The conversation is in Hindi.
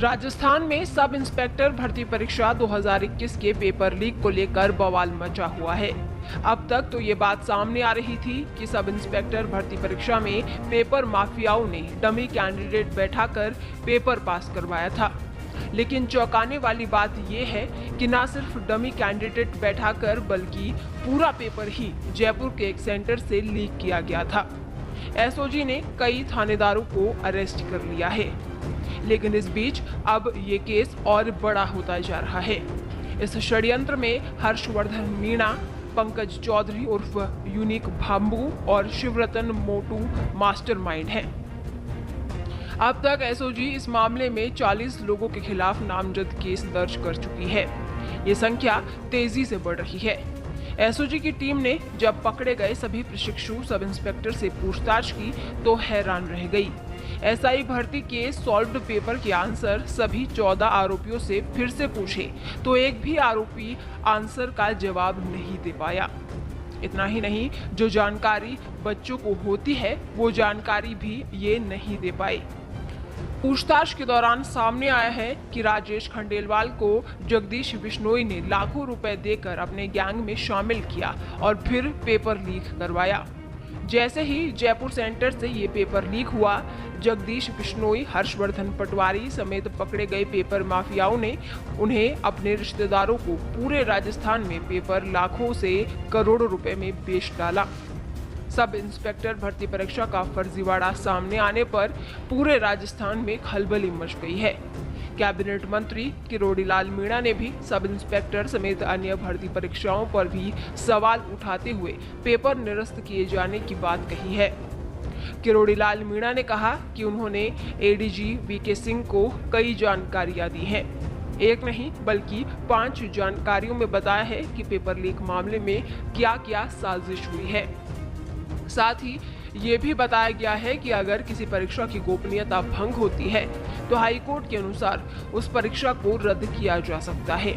राजस्थान में सब इंस्पेक्टर भर्ती परीक्षा 2021 के पेपर लीक को लेकर बवाल मचा हुआ है। अब तक तो ये बात सामने आ रही थी कि सब इंस्पेक्टर भर्ती परीक्षा में पेपर माफियाओं ने डमी कैंडिडेट बैठाकर पेपर पास करवाया था। लेकिन चौंकाने वाली बात यह है कि न सिर्फ डमी कैंडिडेट बैठाकर बल्कि पूरा पेपर ही जयपुर के एक सेंटर से लीक किया गया था। एसओजी ने कई थानेदारों को अरेस्ट कर लिया है। लेकिन इस बीच अब ये केस और बड़ा होता जा रहा है। इस षड्यंत्र में हर्षवर्धन मीणा, पंकज चौधरी उर्फ यूनिक भाम्बू और शिवरतन मोटू मास्टरमाइंड हैं। अब तक एसओजी इस मामले में 40 लोगों के खिलाफ नामजद केस दर्ज कर चुकी है। ये संख्या तेजी से बढ़ रही है। एसओजी की टीम ने जब पकड़े गए सभी प्रशिक्षु सब इंस्पेक्टर से पूछताछ की तो हैरान रह गई। एसआई भर्ती के सॉल्व्ड पेपर के आंसर सभी 14 आरोपियों से फिर से पूछे तो एक भी आरोपी आंसर का जवाब नहीं दे पाया। इतना ही नहीं, जो जानकारी बच्चों को होती है वो जानकारी भी ये नहीं दे पाए। पूछताछ के दौरान सामने आया है कि राजेश खंडेलवाल को जगदीश बिश्नोई ने लाखों रुपए देकर अपने गैंग में शामिल किया और फिर पेपर लीक करवाया। जैसे ही जयपुर सेंटर से ये पेपर लीक हुआ, जगदीश बिश्नोई, हर्षवर्धन पटवारी समेत पकड़े गए पेपर माफियाओं ने उन्हें अपने रिश्तेदारों को पूरे राजस्थान में पेपर लाखों से करोड़ों रुपए में बेच डाला। सब इंस्पेक्टर भर्ती परीक्षा का फर्जीवाड़ा सामने आने पर पूरे राजस्थान में खलबली मच गई है। कैबिनेट मंत्री किरोड़ीलाल मीणा ने भी सब इंस्पेक्टर समेत अन्य भर्ती परीक्षाओं पर भी सवाल उठाते हुए पेपर निरस्त किए जाने की बात कही है। किरोड़ीलाल मीणा ने कहा कि उन्होंने एडीजी वीके सिंह को कई जानकारियां दी हैं। एक नहीं बल्कि 5 जानकारियों में बताया है कि पेपर लीक मामले में क्या क्या साजिश हुई है। साथ ही ये भी बताया गया है कि अगर किसी परीक्षा की गोपनीयता भंग होती है तो हाईकोर्ट के अनुसार उस परीक्षा को रद्द किया जा सकता है।